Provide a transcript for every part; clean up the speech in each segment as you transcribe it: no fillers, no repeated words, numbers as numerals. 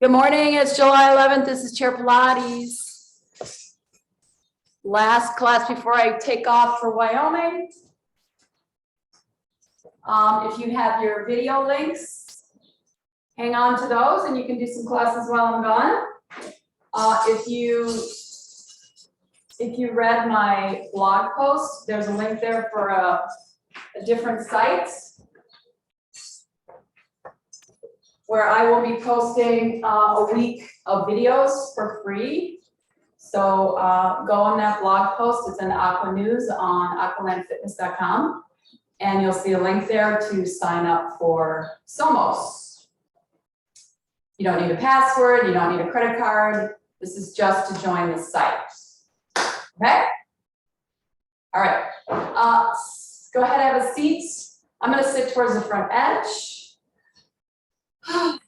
Good morning, it's July 11th. This is Chair Pilates. Last class before I take off for Wyoming. If you have your video links, hang on to those and you can do some classes while I'm gone. If you read my blog post, there's a link there for a different site where I will be posting a week of videos for free. So go on that blog post. It's in Aqua News on aqualandfitness.com. And you'll see a link there to sign up for Somos. You don't need a password. You don't need a credit card. This is just to join the site. Okay? All right. Go ahead and have a seat. I'm going to sit towards the front edge.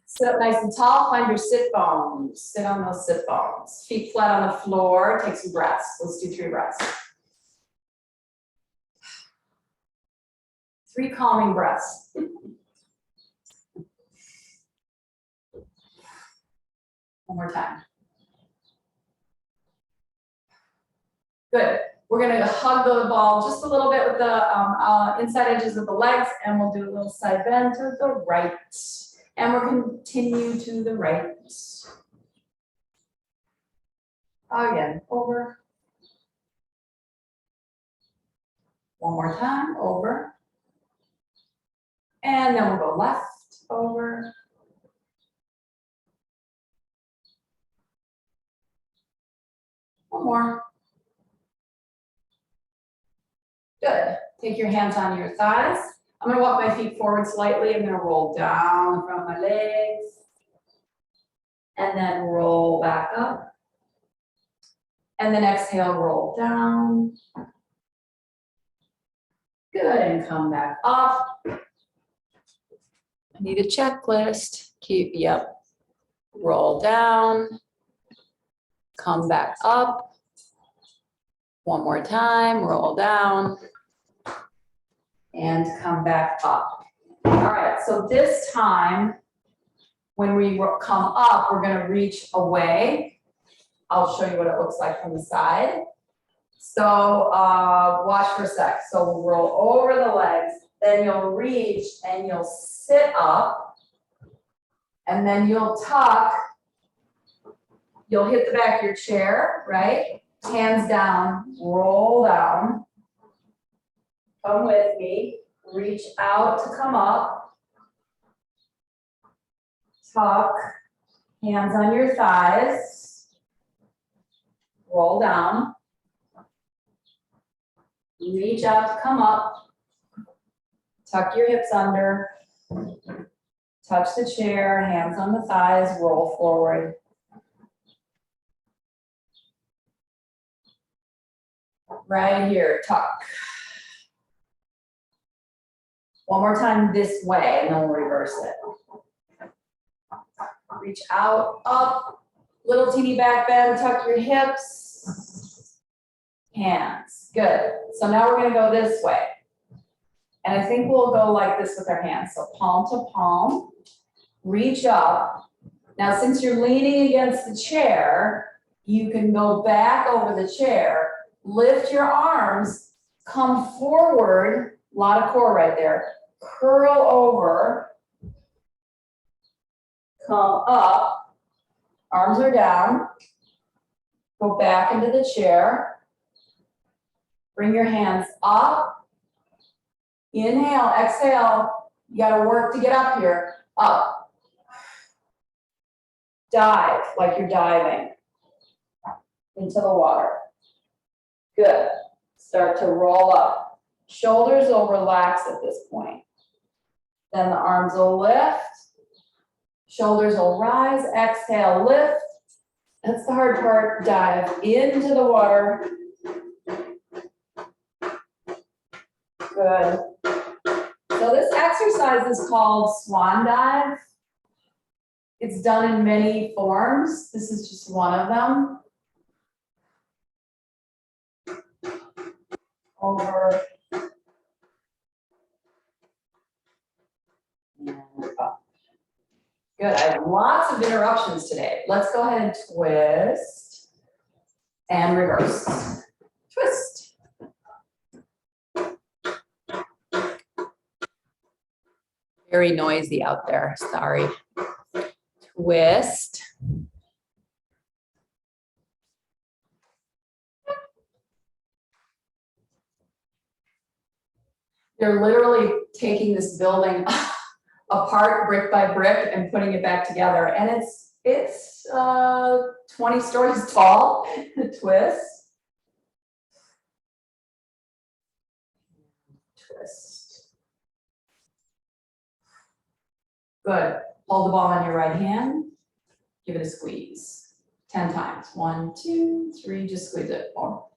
Sit up nice and tall, find your sit bones. Sit on those sit bones. Feet flat on the floor, take some breaths. Let's do 3 breaths. 3 calming breaths. One more time. Good. We're gonna hug the ball just a little bit with the inside edges of the legs, and we'll do a little side bend to the right. And we'll continue to the right. Again, over. One more time, over. And then we'll go left, over. One more. Good. Take your hands on your thighs. I'm going to walk my feet forward slightly. I'm going to roll down in front of my legs. And then roll back up. And then exhale, roll down. Good, and come back up. I need a checklist. Yep. Roll down. Come back up. One more time, roll down. And come back up. All right, so this time, when we come up, we're gonna reach away. I'll show you what it looks like from the side. So watch for a sec. So we'll roll over the legs, then you'll reach and you'll sit up, and then you'll tuck. You'll hit the back of your chair, right? Hands down, roll down. Come with me, reach out to come up, tuck, hands on your thighs, roll down, reach out to come up, tuck your hips under, touch the chair, hands on the thighs, roll forward. Right here, tuck. One more time this way, and then we'll reverse it. Reach out, up, little teeny back bend, tuck your hips, hands, good. So now we're gonna go this way. And I think we'll go like this with our hands. So palm to palm, reach up. Now, since you're leaning against the chair, you can go back over the chair, lift your arms, come forward, a lot of core right there. Curl over, come up, arms are down, go back into the chair, bring your hands up, inhale, exhale, you gotta work to get up here, up, dive like you're diving into the water, good, start to roll up, shoulders will relax at this point. Then the arms will lift, shoulders will rise, exhale, lift. That's the hard part, dive into the water. Good. So this exercise is called swan dive. It's done in many forms. This is just one of them. Over. And up. Good, I have lots of interruptions today. Let's go ahead and twist and reverse. Twist. Very noisy out there, sorry. Twist. They're literally taking this building apart brick by brick and putting it back together. And it's 20 stories tall. Twist. Twist. Good. Hold the ball in your right hand. Give it a squeeze. 10 times. 1, 2, 3. Just squeeze it. 4,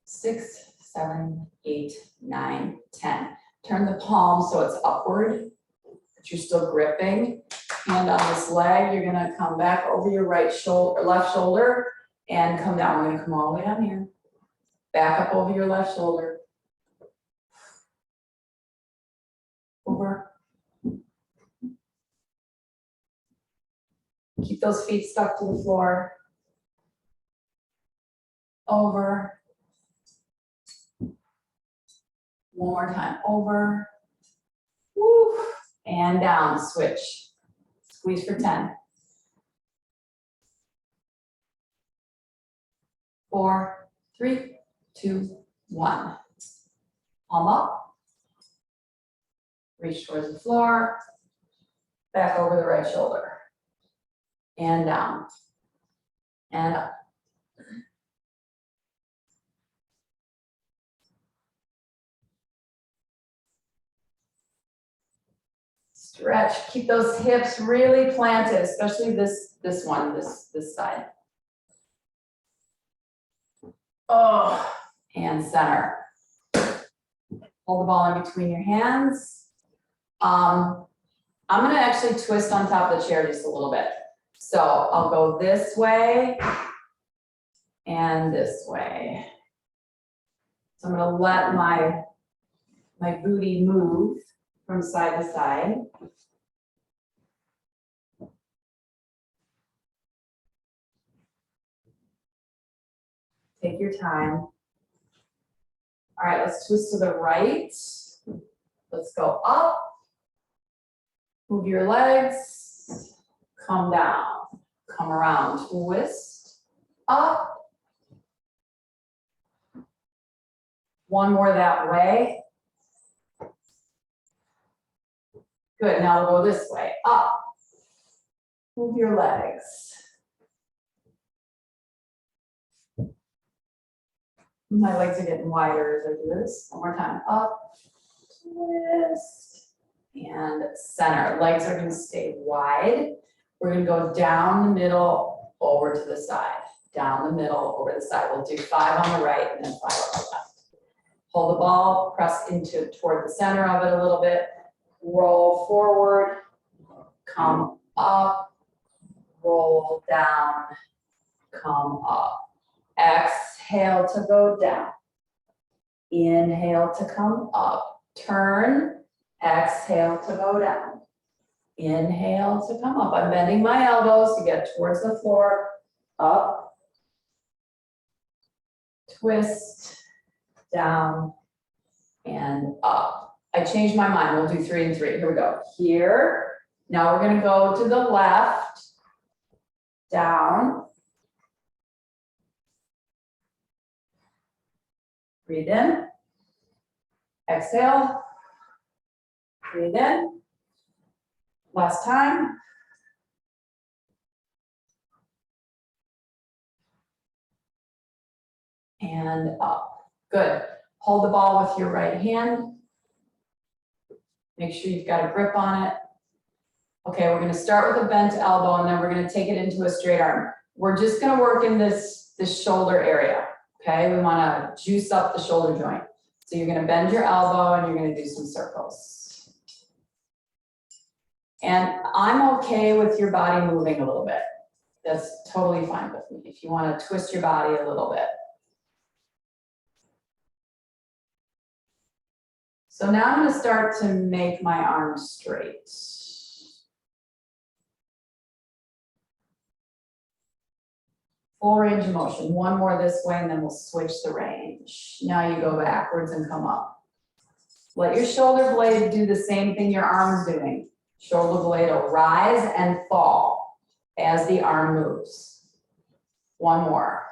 6, 7, 8, 9, 10. Turn the palm so it's upward, but you're still gripping. Hand on this leg. You're gonna come back over your right shoulder, left shoulder, and come down. We're gonna come all the way down here. Back up over your left shoulder. Over. Keep those feet stuck to the floor. Over. One more time. Over. Woo. And down. Switch. Squeeze for 10. 4, 3, 2, 1. Palm up. Reach towards the floor. Back over the right shoulder. And down. And up. Stretch, keep those hips really planted, especially this side. Oh, and center. Hold the ball in between your hands. I'm gonna actually twist on top of the chair just a little bit. So I'll go this way and this way. So I'm gonna let my booty move from side to side. Take your time. All right, let's twist to the right. Let's go up. Move your legs. Come down. Come around. Twist. Up. One more that way. Good, now we'll go this way. Up. Move your legs. My legs are getting wider as I do this. One more time. Up, twist, and center. Legs are gonna stay wide. We're gonna go down the middle, over to the side. Down the middle, over to the side. We'll do 5 on the right and then 5 on the left. Hold the ball, press toward the center of it a little bit. Roll forward, come up, roll down, come up. Exhale to go down. Inhale to come up. Turn. Exhale to go down. Inhale to come up. I'm bending my elbows to get towards the floor. Up. Twist. Down. And up. I changed my mind. We'll do 3 and 3. Here we go. Here. Now we're going to go to the left. Down. Breathe in. Exhale. Breathe in. Last time. And up. Good. Hold the ball with your right hand. Make sure you've got a grip on it. Okay, we're going to start with a bent elbow and then we're going to take it into a straight arm. We're just going to work in this shoulder area. Okay, we want to juice up the shoulder joint. So you're going to bend your elbow and you're going to do some circles. And I'm okay with your body moving a little bit. That's totally fine with me. If you want to twist your body a little bit. So now I'm going to start to make my arms straight. Full range of motion. One more this way and then we'll switch the range. Now you go backwards and come up. Let your shoulder blade do the same thing your arm's doing. Shoulder blade will rise and fall as the arm moves. One more.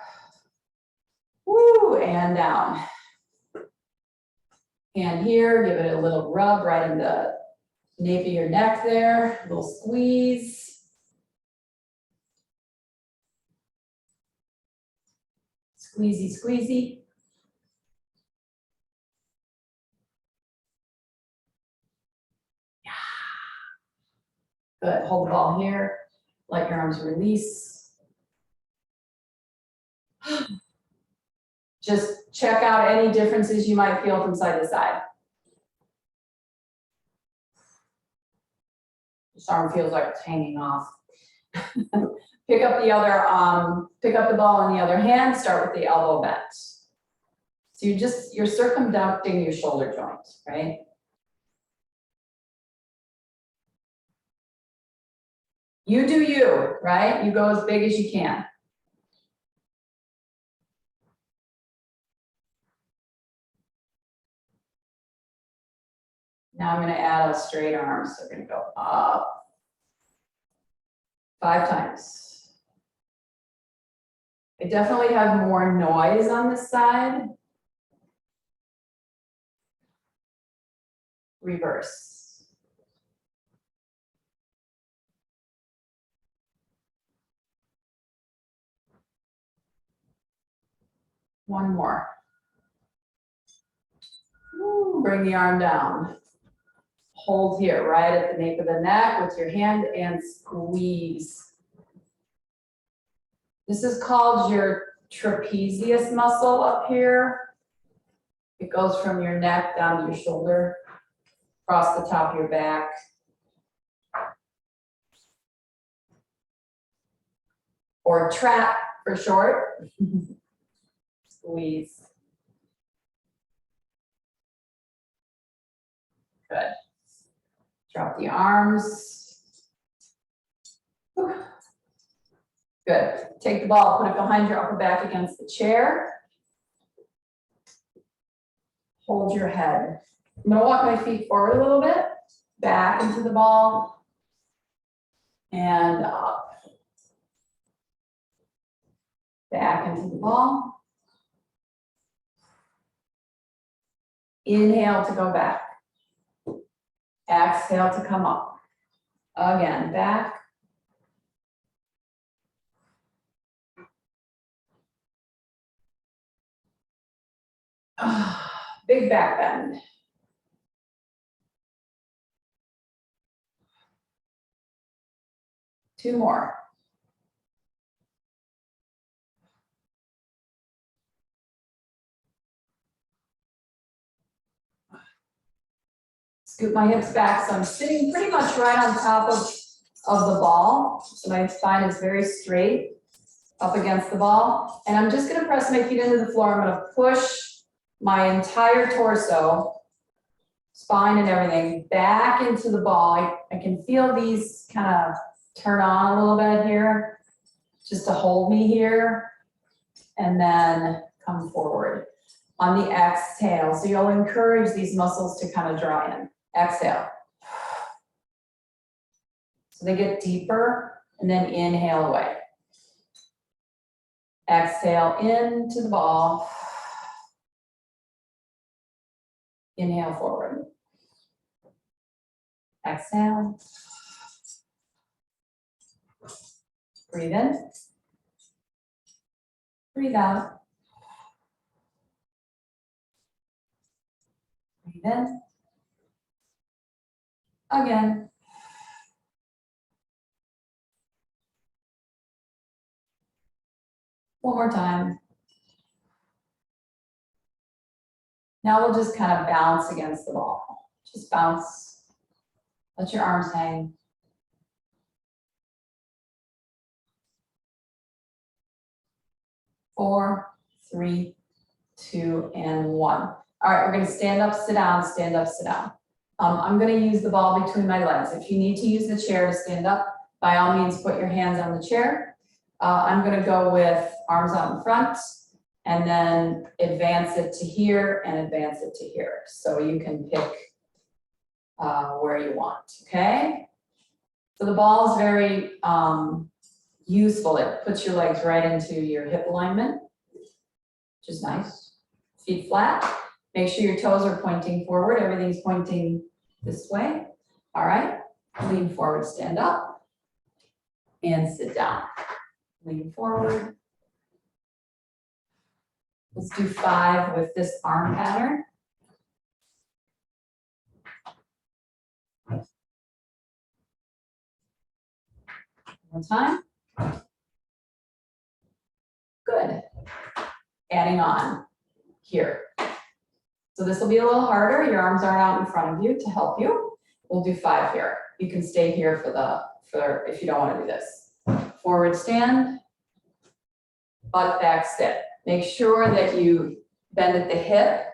Woo, and down. Hand here, give it a little rub right in the nape of your neck there, a little squeeze. Squeezy, squeezy. Yeah. Good, hold the ball here. Let your arms release. Just check out any differences you might feel from side to side. This arm feels like it's hanging off. Pick up the ball in the other hand, start with the elbow bent. So you're circumducting your shoulder joint, right? You do you, right? You go as big as you can. Now I'm going to add a straight arm, so we're going to go up 5 times. I definitely have more noise on this side. Reverse. One more. Ooh, bring the arm down. Hold here, right at the nape of the neck with your hand and squeeze. This is called your trapezius muscle up here. It goes from your neck down to your shoulder, across the top of your back. Or trap for short. Squeeze. Good. Drop the arms. Good. Take the ball, put it behind your upper back against the chair. Hold your head. I'm going to walk my feet forward a little bit, back into the ball, and up. Back into the ball. Inhale to go back. Exhale to come up. Again, back. Big back bend. Two more. Scoot my hips back, so I'm sitting pretty much right on top of the ball. So my spine is very straight up against the ball. And I'm just gonna press my feet into the floor. I'm gonna push my entire torso, spine and everything, back into the ball. I can feel these kind of turn on a little bit here, just to hold me here, and then come forward on the exhale. So you'll encourage these muscles to kind of draw in. Exhale. So they get deeper, and then inhale away. Exhale into the ball. Inhale forward. Exhale. Breathe in. Breathe out. Breathe in. Again. One more time. Now we'll just kind of bounce against the ball. Just bounce. Let your arms hang. Four, three, two, and one. All right, we're gonna stand up, sit down, stand up, sit down. I'm gonna use the ball between my legs. If you need to use the chair to stand up, by all means, put your hands on the chair. I'm gonna go with arms out in front and then advance it to here and advance it to here. So you can pick where you want, okay? So the ball is very useful. It puts your legs right into your hip alignment, which is nice. Feet flat. Make sure your toes are pointing forward. Everything's pointing this way. All right. Lean forward, stand up, and sit down. Lean forward. Let's do 5 with this arm pattern. One more time. Good. Adding on here. So this will be a little harder. Your arms aren't out in front of you to help you. We'll do 5 here. You can stay here for if you don't want to do this. Forward stand, butt back sit. Make sure that you bend at the hip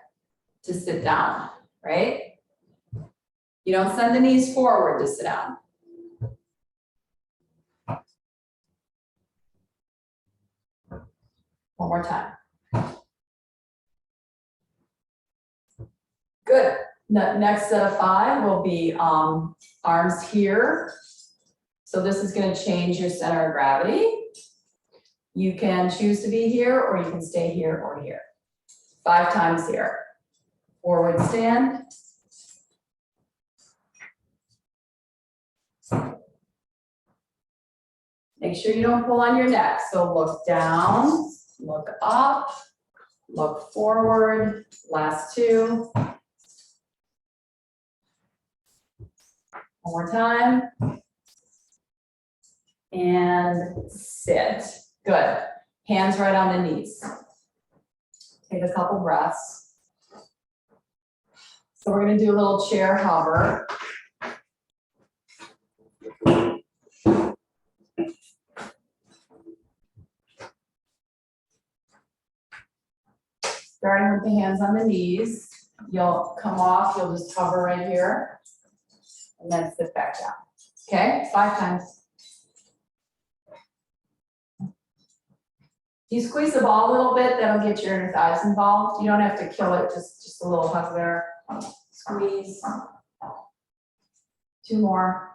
to sit down, right? You don't send the knees forward to sit down. One more time. Good. The next set of 5 will be arms here. So this is going to change your center of gravity. You can choose to be here or you can stay here or here. 5 times here. Forward stand. Make sure you don't pull on your neck. So look down, look up, look forward. Last 2. One more time. And sit. Good. Hands right on the knees. Take a couple breaths. So we're going to do a little chair hover. Starting with the hands on the knees. You'll come off, you'll just hover right here. And then sit back down. Okay, 5 times. You squeeze the ball a little bit, that'll get your inner thighs involved. You don't have to kill it, just a little hug there. Squeeze. 2 more.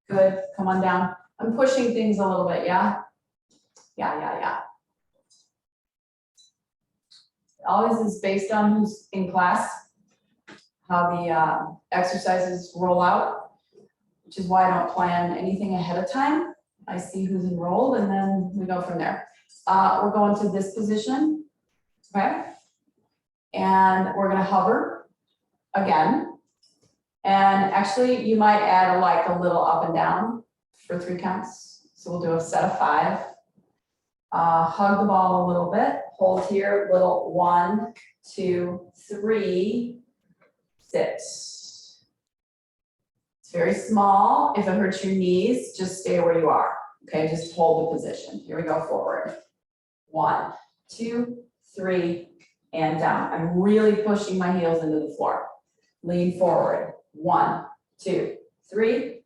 Good, come on down. I'm pushing things a little bit, yeah? Yeah. Always is based on who's in class, how the exercises roll out, which is why I don't plan anything ahead of time. I see who's enrolled and then we go from there. We're going to this position, okay? And we're gonna hover again. And actually you might add like a little up and down for 3 counts. So we'll do a set of 5. Hug the ball a little bit, hold here, little 1, 2, 3, sit. It's very small. If it hurts your knees, just stay where you are. Okay, just hold the position. Here we go, forward. 1, 2, 3, and down. I'm really pushing my heels into the floor. Lean forward. 1, 2, 3,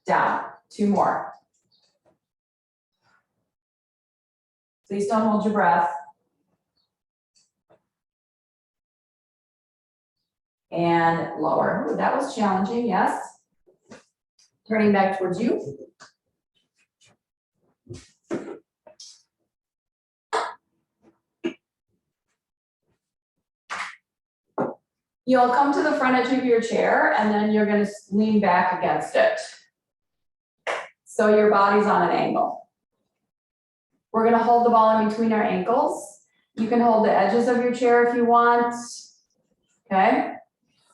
down. 2 more. Please don't hold your breath. And lower. Ooh, that was challenging, yes. Turning back towards you. You'll come to the front edge of your chair and then you're going to lean back against it. So your body's on an angle. We're going to hold the ball in between our ankles. You can hold the edges of your chair if you want. Okay.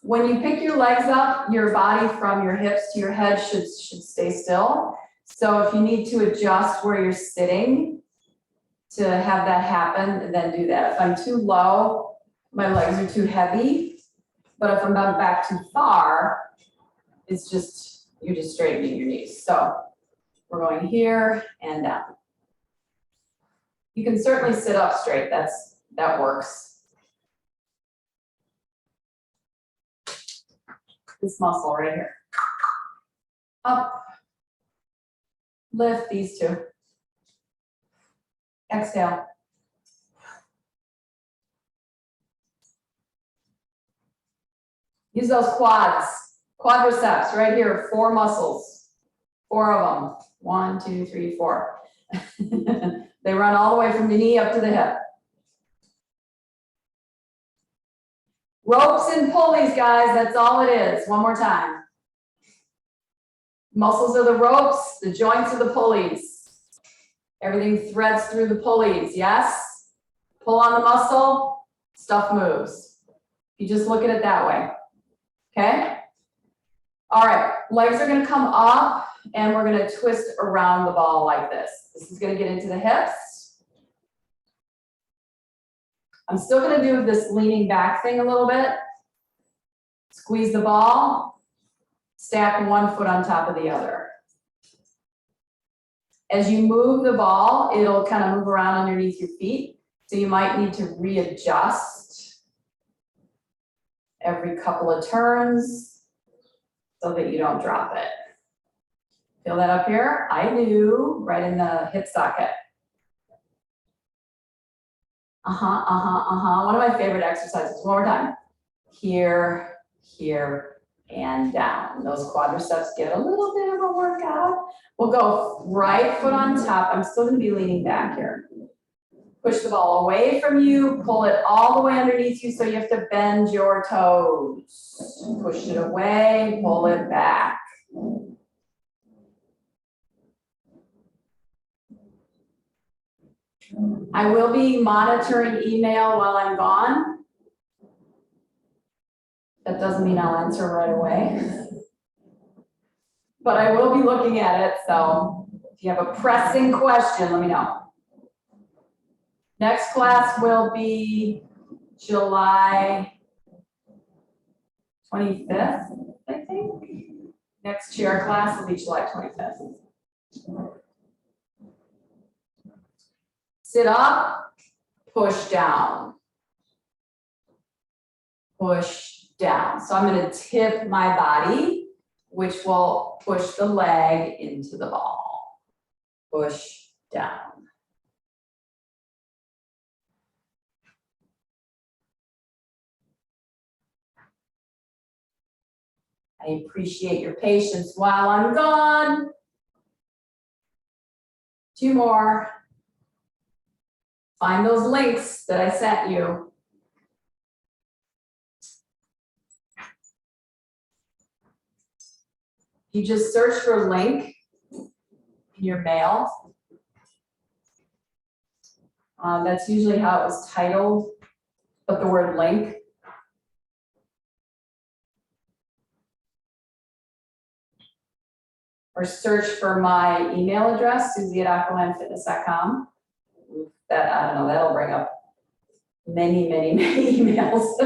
When you pick your legs up, your body from your hips to your head should stay still. So if you need to adjust where you're sitting to have that happen, then do that. If I'm too low, my legs are too heavy. But if I'm back too far, it's just, you're just straightening your knees. So we're going here and down. You can certainly sit up straight, that works. this muscle right here. Up. Lift these two. Exhale. Use those quads, quadriceps right here, 4 muscles, 4 of them. 1, 2, 3, 4. They run all the way from the knee up to the hip. Ropes and pulleys, guys, that's all it is. One more time. Muscles are the ropes, the joints are the pulleys. Everything threads through the pulleys, yes? Pull on the muscle, stuff moves. You just look at it that way, okay? All right, legs are gonna come up and we're gonna twist around the ball like this. This is gonna get into the hips. I'm still gonna do this leaning back thing a little bit. Squeeze the ball, stack one foot on top of the other. As you move the ball, it'll kind of move around underneath your feet. So you might need to readjust every couple of turns so that you don't drop it. Feel that up here? I do, right in the hip socket. One of my favorite exercises. One more time. Here, here, and down. Those quadriceps get a little bit of a workout. We'll go right foot on top. I'm still going to be leaning back here. Push the ball away from you. Pull it all the way underneath you so you have to bend your toes. Push it away, pull it back. I will be monitoring email while I'm gone. That doesn't mean I'll answer right away. But I will be looking at it, so if you have a pressing question, let me know. Next class will be July 25th, I think. Next chair class will be July 25th. Sit up, push down. Push down. So I'm going to tip my body, which will push the leg into the ball. Push down. I appreciate your patience while I'm gone. 2 more. Find those links that I sent you. You just search for link in your mail. That's usually how it was titled, but the word link. Or search for my email address, susie@aqualandfitness.com. That, I don't know, that'll bring up many, many, many emails.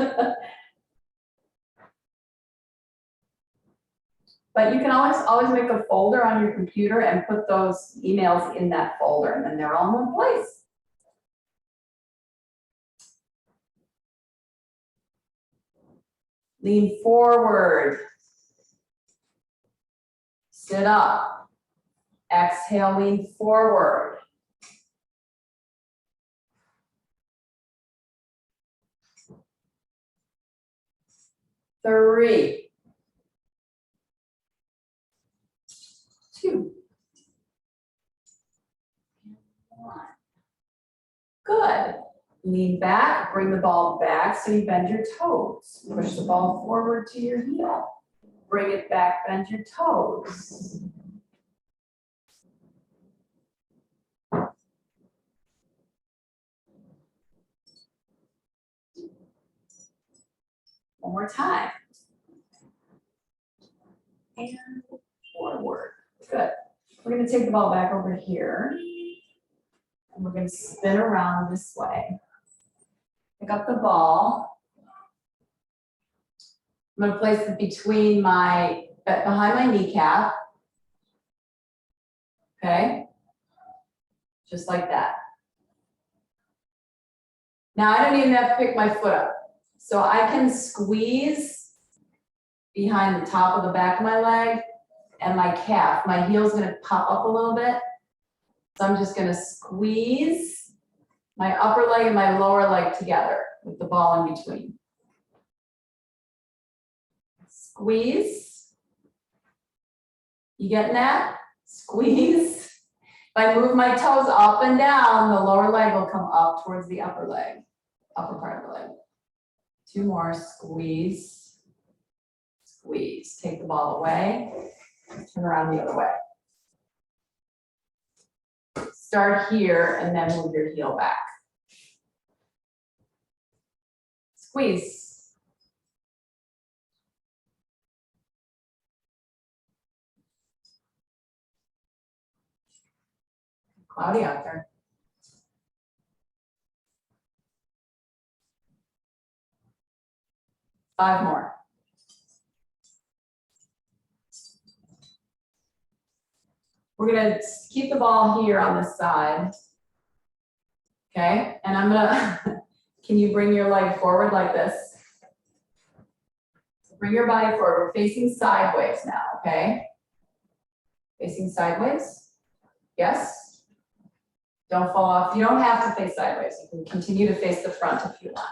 But you can always make a folder on your computer and put those emails in that folder, and then they're all in one place. Lean forward. Sit up. Exhale, lean forward. Three. 2. 1. Good. Lean back, bring the ball back so you bend your toes. Push the ball forward to your heel. Bring it back, bend your toes. One more time. And forward. Good. We're going to take the ball back over here. And we're going to spin around this way. Pick up the ball. I'm going to place it between behind my kneecap. Okay. Just like that. Now I don't even have to pick my foot up. So I can squeeze behind the top of the back of my leg and my calf. My heel's gonna pop up a little bit. So I'm just gonna squeeze my upper leg and my lower leg together with the ball in between. Squeeze. You getting that? Squeeze. If I move my toes up and down, the lower leg will come up towards the upper leg, upper part of the leg. 2 more, squeeze, squeeze. Take the ball away, turn around the other way. Start here and then move your heel back. Squeeze. Cloudy out there. Five more. We're gonna keep the ball here on this side. Okay, and I'm gonna, can you bring your leg forward like this? Bring your body forward, we're facing sideways now, okay? Facing sideways, yes? Don't fall off, you don't have to face sideways, you can continue to face the front if you want.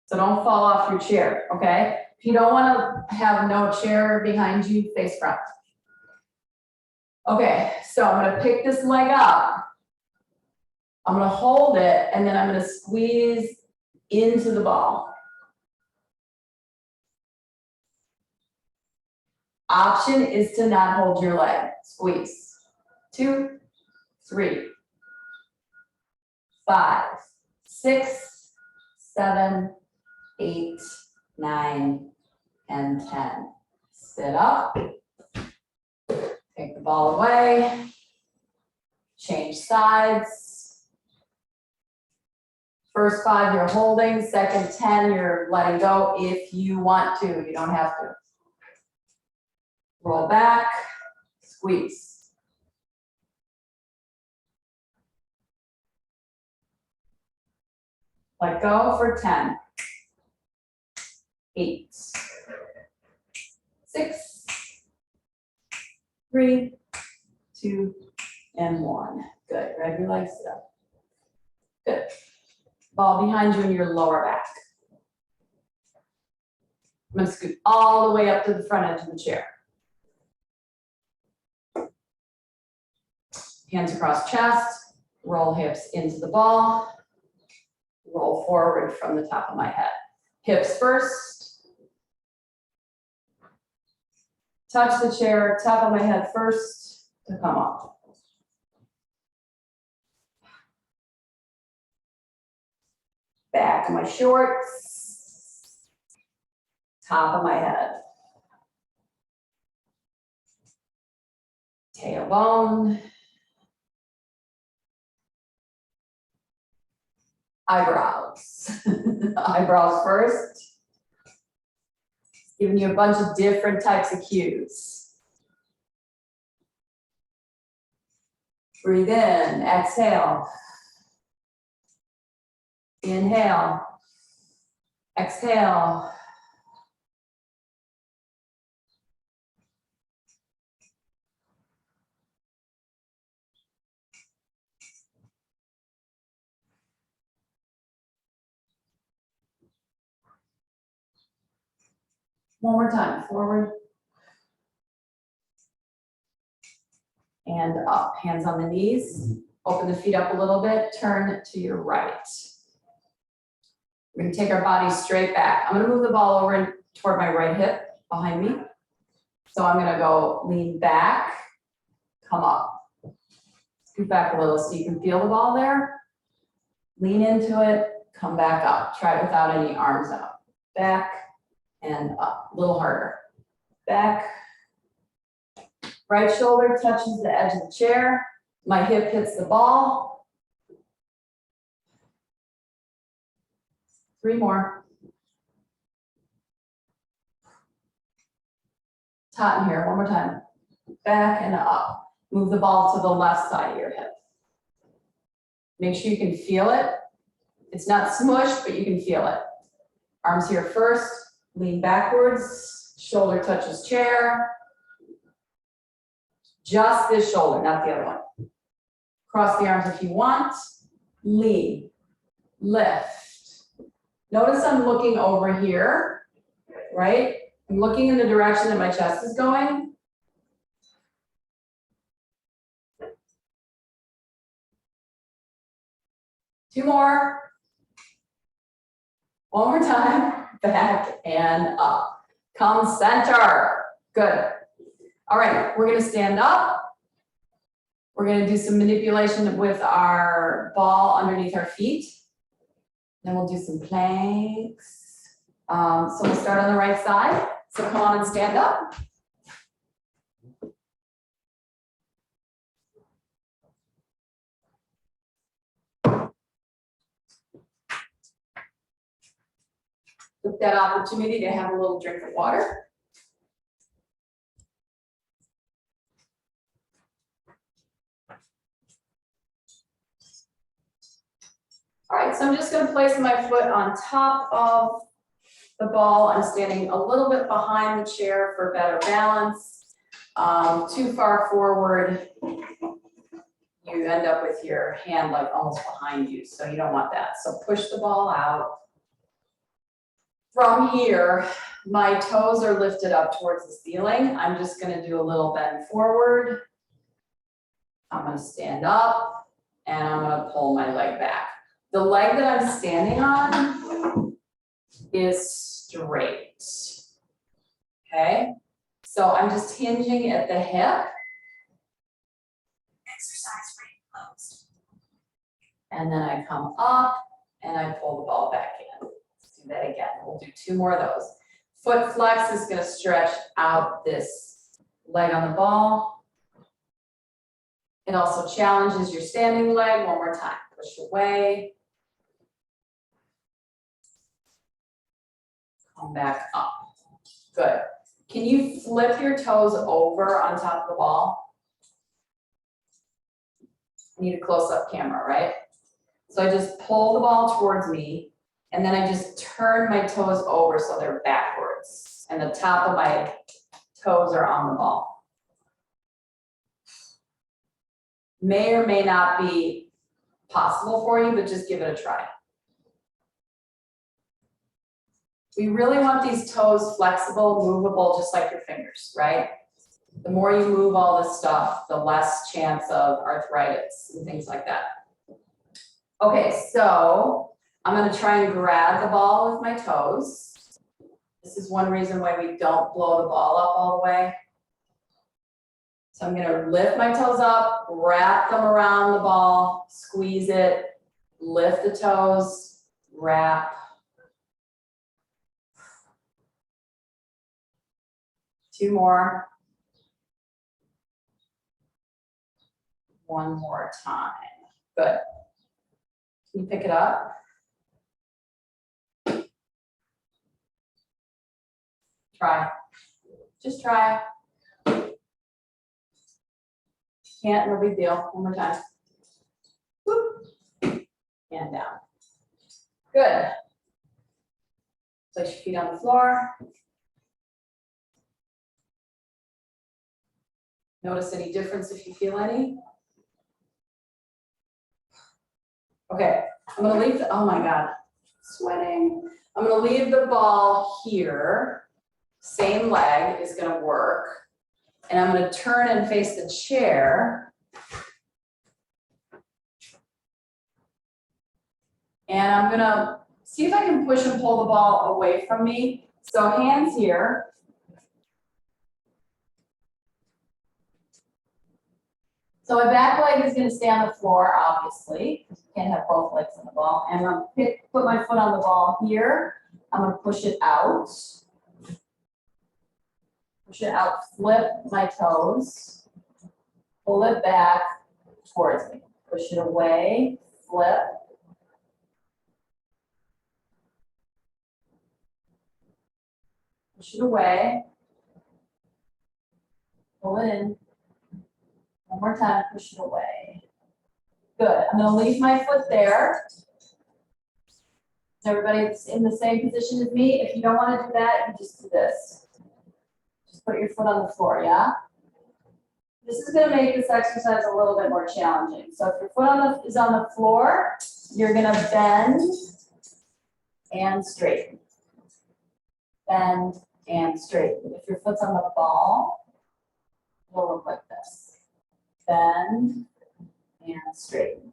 So don't fall off your chair, okay? If you don't wanna have no chair behind you, face front. Okay, so I'm gonna pick this leg up. I'm gonna hold it, and then I'm gonna squeeze into the ball. Option is to not hold your leg, squeeze. 2, 3, 5, 6, 7, 8, 9, and 10. Sit up. Take the ball away. Change sides. First 5 you're holding, second 10 you're letting go if you want to, you don't have to. Roll back, squeeze. Let go for 10. 8, 6, 3, 2, and 1. Good, grab your legs up. Good. Ball behind you in your lower back. I'm gonna scoot all the way up to the front edge of the chair. Hands across chest, roll hips into the ball, roll forward from the top of my head. Hips first. Touch the chair, top of my head first to come up. Back of my shorts, top of my head. Tailbone. Eyebrows. Eyebrows first. Giving you a bunch of different types of cues. Breathe in, exhale. Inhale, exhale. One more time, forward. And up, hands on the knees. Open the feet up a little bit, turn to your right. We're gonna take our body straight back. I'm gonna move the ball over toward my right hip behind me. So I'm gonna go lean back, come up. Scoot back a little so you can feel the ball there. Lean into it, come back up. Try it without any arms out. Back and up, a little harder. Back. Right shoulder touches the edge of the chair. My hip hits the ball. 3 more. Tauten here, one more time. Back and up. Move the ball to the left side of your hip. Make sure you can feel it. It's not smushed, but you can feel it. Arms here first. Lean backwards, shoulder touches chair. Just this shoulder, not the other one. Cross the arms if you want. Lean, lift. Notice I'm looking over here, right? I'm looking in the direction that my chest is going. Two more. One more time, back and up. Come center, good. All right, we're gonna stand up. We're gonna do some manipulation with our ball underneath our feet. Then we'll do some planks. So we'll start on the right side. So come on and stand up. Took that opportunity to have a little drink of water. All right, so I'm just going to place my foot on top of the ball. I'm standing a little bit behind the chair for better balance. Too far forward, you end up with your hand like almost behind you, so you don't want that. So push the ball out. From here, my toes are lifted up towards the ceiling. I'm just going to do a little bend forward. I'm going to stand up and I'm going to pull my leg back. The leg that I'm standing on is straight. Okay, so I'm just hinging at the hip. Exercise rate closed. And then I come up and I pull the ball back in. Let's do that again. We'll do two more of those. Foot flex is going to stretch out this leg on the ball. It also challenges your standing leg. One more time. Push away. Come back up. Good. Can you flip your toes over on top of the ball? I need a close-up camera, right? So I just pull the ball towards me, and then I just turn my toes over so they're backwards, and the top of my toes are on the ball. May or may not be possible for you, but just give it a try. We really want these toes flexible, movable, just like your fingers, right? The more you move all this stuff, the less chance of arthritis and things like that. Okay, so I'm gonna try and grab the ball with my toes. This is one reason why we don't blow the ball up all the way. So I'm gonna lift my toes up, wrap them around the ball, squeeze it, lift the toes, wrap. Two more. One more time. Good. Can you pick it up? Try. Just try. Can't, no big deal. One more time. Whoop. And down. Good. Place your feet on the floor. Notice any difference if you feel any? Okay, I'm gonna leave the, oh my God, sweating. I'm gonna leave the ball here. Same leg is gonna work. And I'm gonna turn and face the chair. And I'm gonna see if I can push and pull the ball away from me. So hands here. So my back leg is going to stay on the floor, obviously, because you can't have both legs on the ball. And I'm going to put my foot on the ball here. I'm going to push it out. Push it out, flip my toes, pull it back towards me. Push it away, flip. Push it away. Pull it in. One more time, push it away. Good, I'm gonna leave my foot there. Is everybody in the same position as me? If you don't want to do that, you just do this. Just put your foot on the floor, yeah? This is going to make this exercise a little bit more challenging. So if your foot is on the floor, you're going to bend and straighten. Bend and straighten. If your foot's on the ball, it'll look like this. Bend and straighten.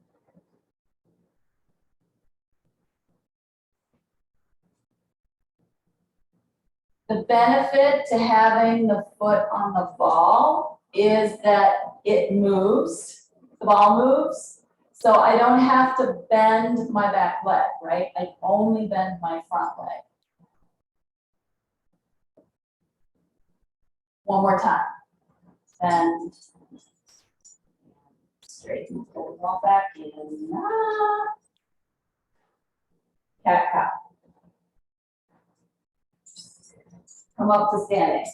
The benefit to having the foot on the ball is that it moves, the ball moves, so I don't have to bend my back leg, right? I only bend my front leg. One more time. Bend, straighten, pull the ball back in. Cat cow. Come up to standing.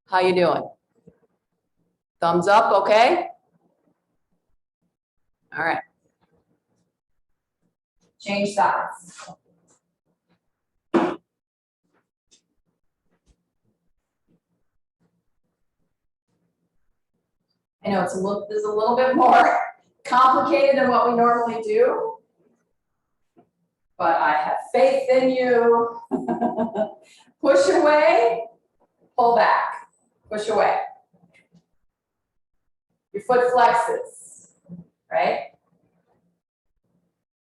How you doing? Thumbs up, okay? All right. Change sides. I know this is a little bit more complicated than what we normally do, but I have faith in you. Push away, pull back, push away. Your foot flexes, right?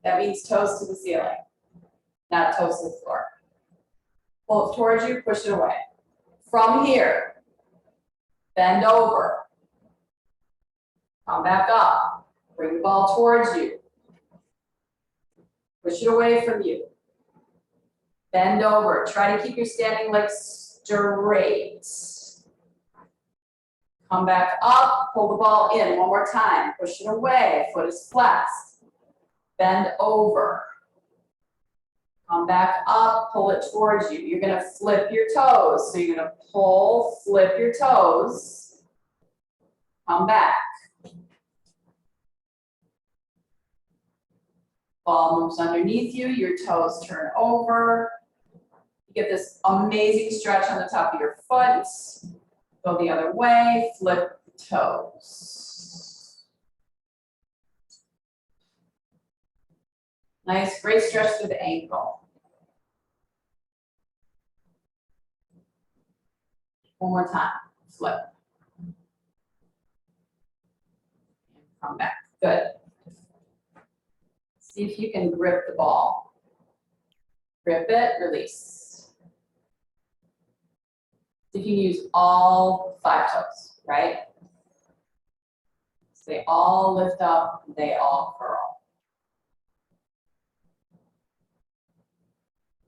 That means toes to the ceiling, not toes to the floor. Pull it towards you, push it away. From here, bend over. Come back up. Bring the ball towards you. Push it away from you. Bend over. Try to keep your standing legs straight. Come back up. Pull the ball in. One more time. Push it away. Foot is flexed. Bend over. Come back up. Pull it towards you. You're going to flip your toes. So you're going to pull, flip your toes. Come back. Ball moves underneath you, your toes turn over. You get this amazing stretch on the top of your foot. Go the other way, flip the toes. Nice, great stretch through the ankle. One more time, flip. And come back, good. See if you can grip the ball. Grip it, release. See if you can use all 5 toes, right? So they all lift up, they all curl.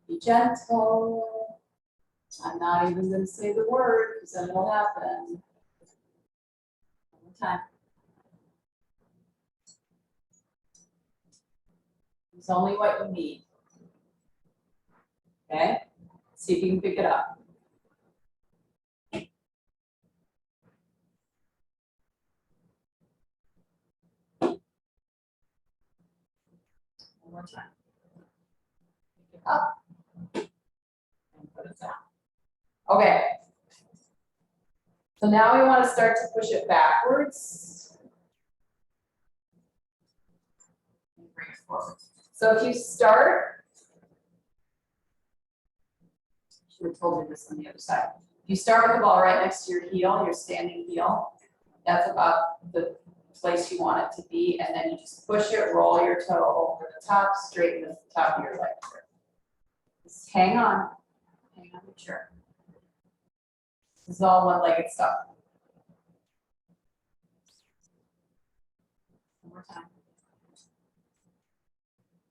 Be gentle. I'm not even going to say the word because then it'll happen. One more time. It's only what you need. Okay? See if you can pick it up. One more time. Pick it up and put it down. Okay. So now we want to start to push it backwards. And bring it forward. So if you start, I should have told you this on the other side. If you start with the ball right next to your heel, your standing heel, that's about the place you want it to be, and then you just push it, roll your toe over the top, straighten the top of your leg. Just hang on your chair. This is all one-legged stuff. One more time.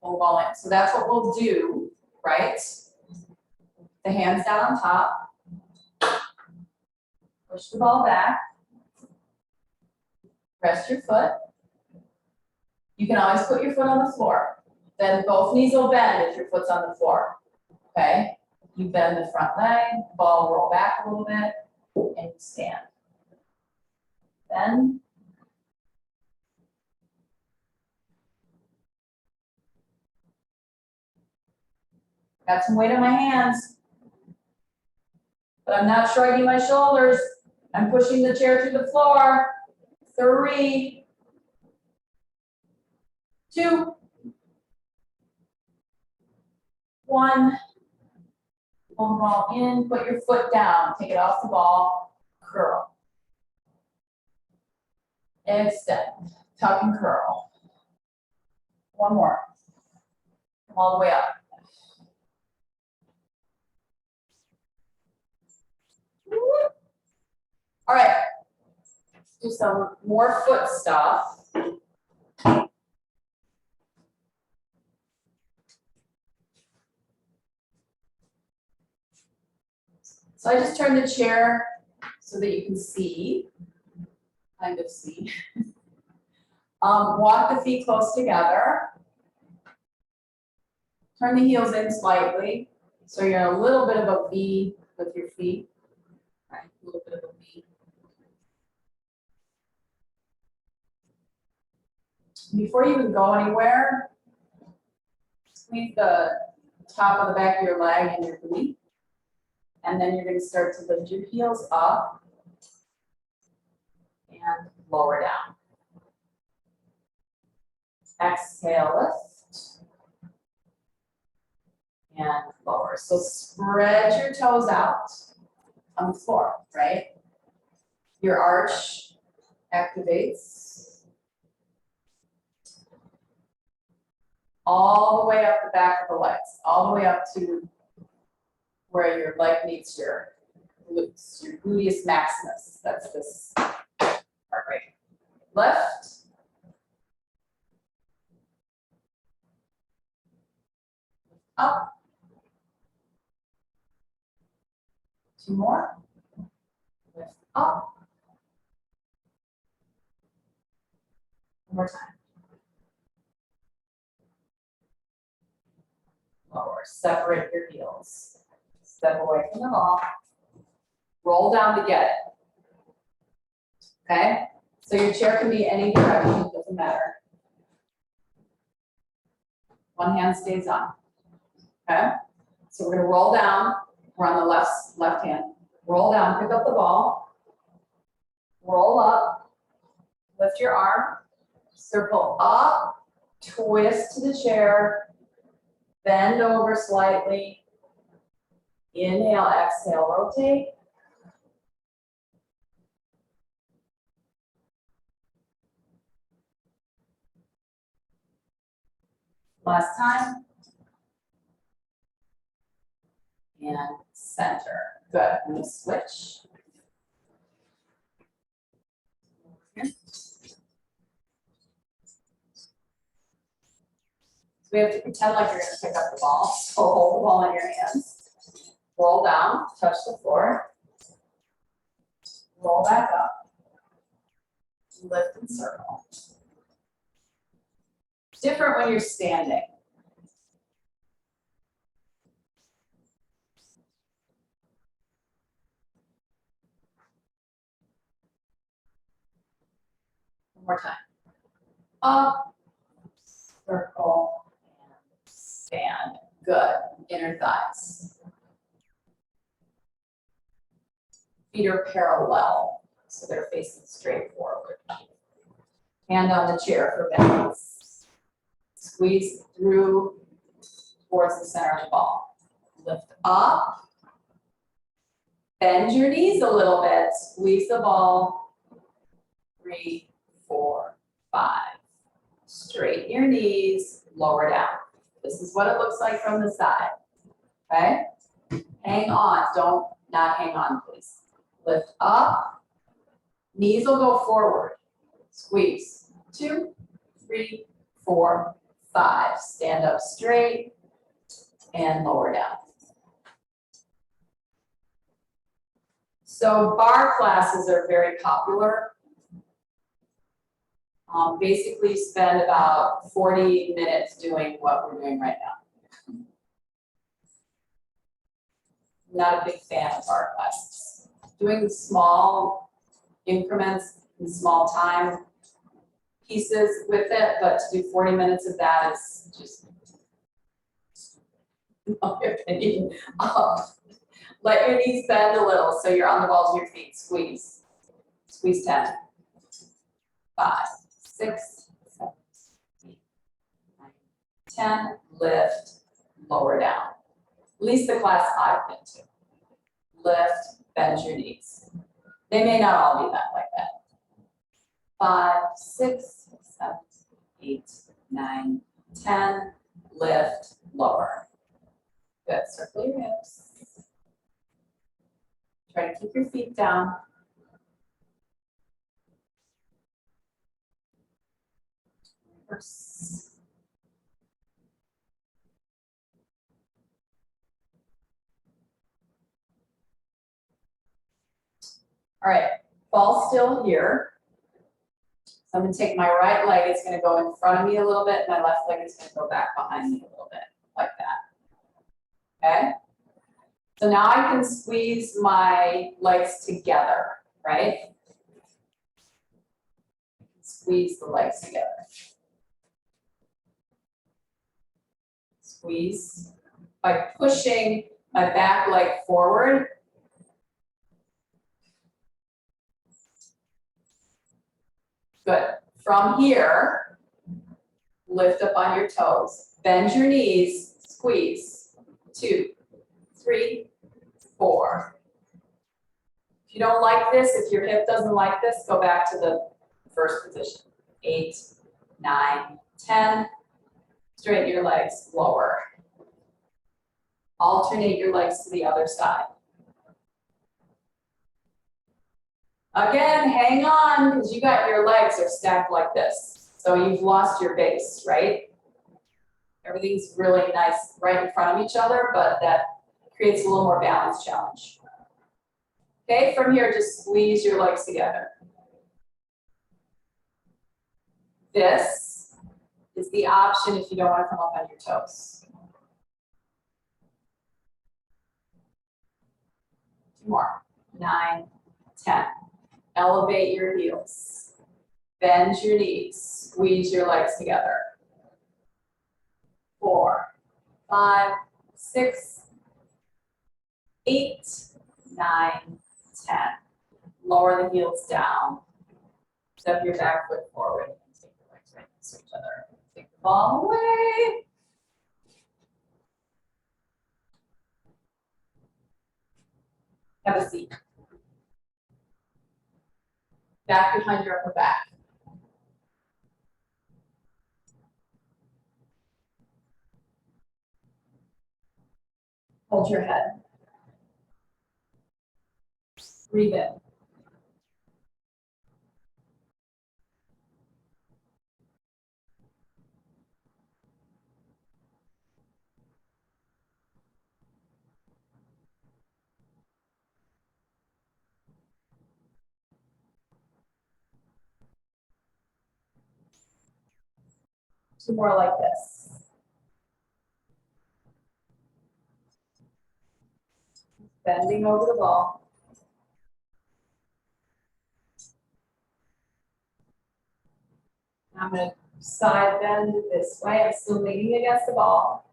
Pull the ball in. So that's what we'll do, right? The hands down on top. Push the ball back. Rest your foot. You can always put your foot on the floor. Then both knees will bend if your foot's on the floor. Okay? You bend the front leg, ball roll back a little bit, and stand. Bend. Got some weight on my hands. But I'm not shrugging my shoulders. I'm pushing the chair to the floor. 3, 2, 1. Pull the ball in, put your foot down, take it off the ball, curl. Extend, tuck and curl. One more. Come all the way up. All right, let's do some more foot stuff. So I just turned the chair so that you can see, kind of see. Walk the feet close together. Turn the heels in slightly, so you're in a little bit of a V with your feet. Right, a little bit of a V. Before you even go anywhere, squeeze the top of the back of your leg and your glute. And then you're going to start to lift your heels up and lower down. Exhale, lift. And lower. So spread your toes out on the floor, right? Your arch activates all the way up the back of the legs, all the way up to where your leg meets your glutes, your gluteus maximus. That's this part right here. Lift. Up. 2 more. Lift up. One more time. Lower. Separate your heels. Step away from the ball. Roll down to get it. Okay? So your chair can be any direction, it doesn't matter. One hand stays on. Okay? So we're going to roll down. We're on the left hand. Roll down, pick up the ball. Roll up. Lift your arm. Circle up. Twist to the chair. Bend over slightly. Inhale, exhale, rotate. Last time. And center. Good. I'm going to switch. Here. So we have to pretend like you're going to pick up the ball. So hold the ball in your hands. Roll down, touch the floor. Roll back up. Lift and circle. It's different when you're standing. One more time. Up, circle, and stand. Good. Inner thighs. Feet are parallel, so they're facing straight forward. Hand on the chair for balance. Squeeze through towards the center of the ball. Lift up. Bend your knees a little bit. Squeeze the ball. 3, 4, 5. Straighten your knees. Lower down. This is what it looks like from the side. Okay? Hang on. Don't not hang on, please. Lift up. Knees will go forward. Squeeze. 2, 3, 4, 5. Stand up straight and lower down. So bar classes are very popular. Basically spend about 40 minutes doing what we're doing right now. Not a big fan of bar classes. Doing small increments and small time pieces with it, but to do 40 minutes of that is just my opinion. Let your knees bend a little so you're on the balls of your feet. Squeeze. Squeeze 10. 5, 6, 7, 8, 9, 10. Lift, lower down. At least the class I've been to. Lift, bend your knees. They may not all be that like that. 5, 6, 7, 8, 9, 10. Lift, lower. Good. Circle your hips. Try to keep your feet down. Reverse. All right, ball still here. So I'm gonna take my right leg, it's gonna go in front of me a little bit, my left leg is gonna go back behind me a little bit, like that. Okay? So now I can squeeze my legs together, right? Squeeze the legs together. Squeeze by pushing my back leg forward. Good. From here, lift up on your toes. Bend your knees, squeeze. 2, 3, 4. If you don't like this, if your hip doesn't like this, go back to the first position. 8, 9, 10. Straighten your legs, lower. Alternate your legs to the other side. Again, hang on, because you got your legs are stacked like this. So you've lost your base, right? Everything's really nice right in front of each other, but that creates a little more balance challenge. Okay, from here, just squeeze your legs together. This is the option if you don't want to come up on your toes. 2 more. 9, 10. Elevate your heels. Bend your knees. Squeeze your legs together. 4, 5, 6, 8, 9, 10. Lower the heels down. Step your back foot forward and take your legs right next to each other. Take the ball away. Have a seat. Back behind your upper back. Hold your head. Breathe in. Two more like this. Bending over the ball. I'm going to side bend this way. I'm still leaning against the ball.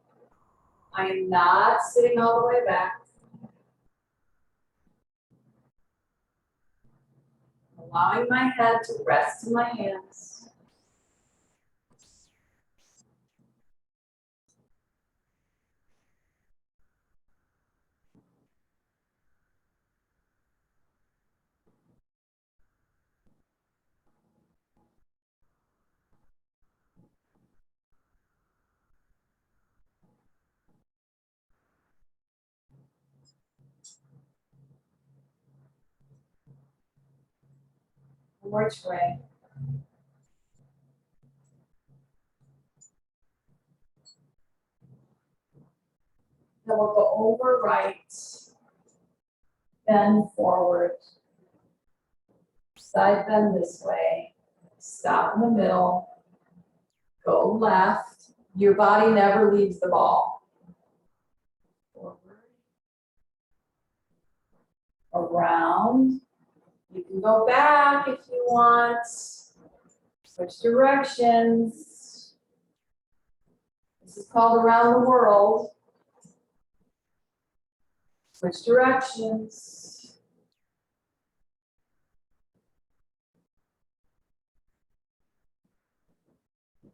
I am not sitting all the way back. Allowing my head to rest in my hands. One more tray. Then we'll go over right, bend forward, side bend this way, stop in the middle, go left. Your body never leaves the ball. Forward, around. You can go back if you want. Switch directions. This is called around the world. Switch directions.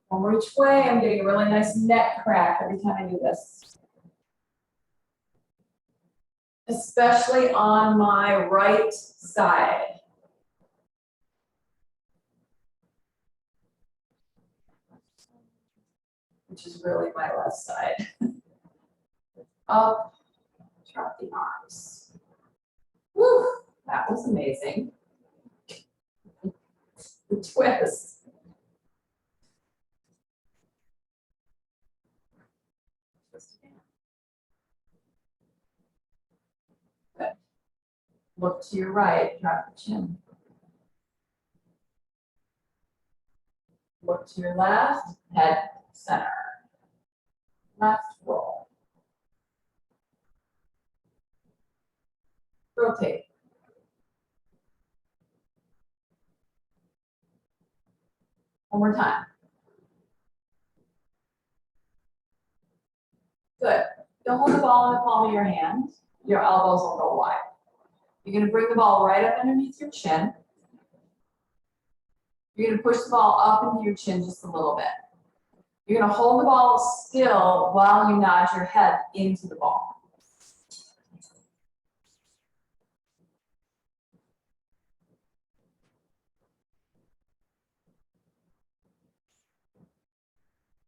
One more each way. I'm getting a really nice neck crack every time I do this. Especially on my right side. Which is really my left side. Up, drop the arms. Woo, that was amazing. The twist. Good. Look to your right, drop the chin. Look to your left, head center. Left roll. Rotate. One more time. Good. Don't hold the ball in the palm of your hand. Your elbows will go wide. You're going to bring the ball right up underneath your chin. You're going to push the ball up into your chin just a little bit. You're going to hold the ball still while you nod your head into the ball.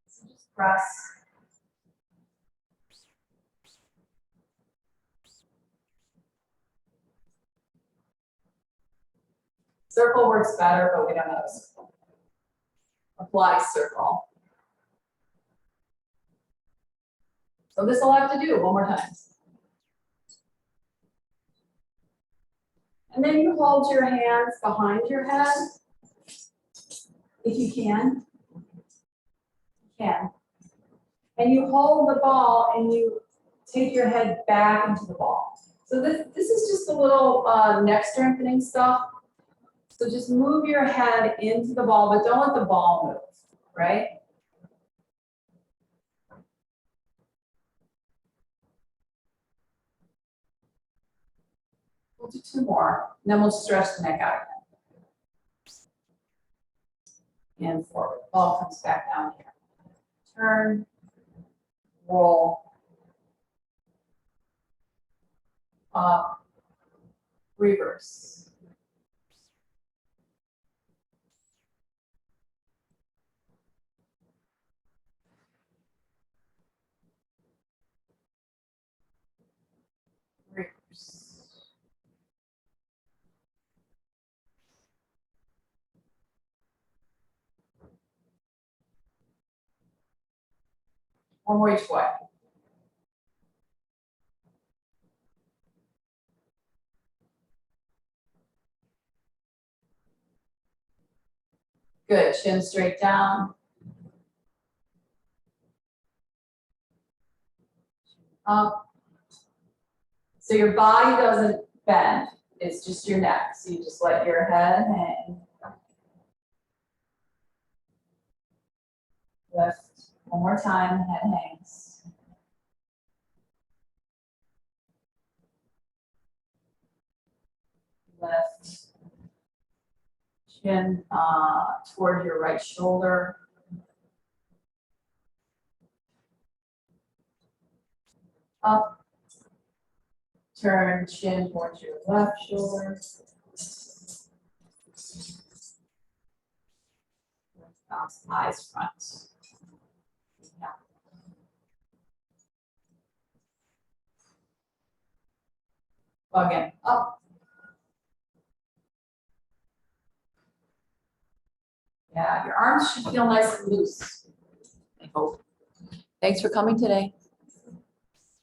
So just press. Circle works better, but we don't have a circle. Apply circle. So this will have to do one more time. And then you hold your hands behind your head, if you can. And you hold the ball and you take your head back into the ball. So this is just a little neck strengthening stuff. So just move your head into the ball, but don't let the ball move, right? We'll do two more, and then we'll stretch the neck out again. And forward. Ball comes back down here. Turn, roll, up, reverse. Reverse. One more each way. Good, chin straight down. Up. So your body doesn't bend, it's just your neck. So you just let your head hang. Lift. One more time, head hangs. Lift. Chin toward your right shoulder. Up. Turn chin towards your left shoulder. Bounce eyes front. Yeah. Again, up. Yeah, your arms should feel nice and loose, I hope. Thanks for coming today.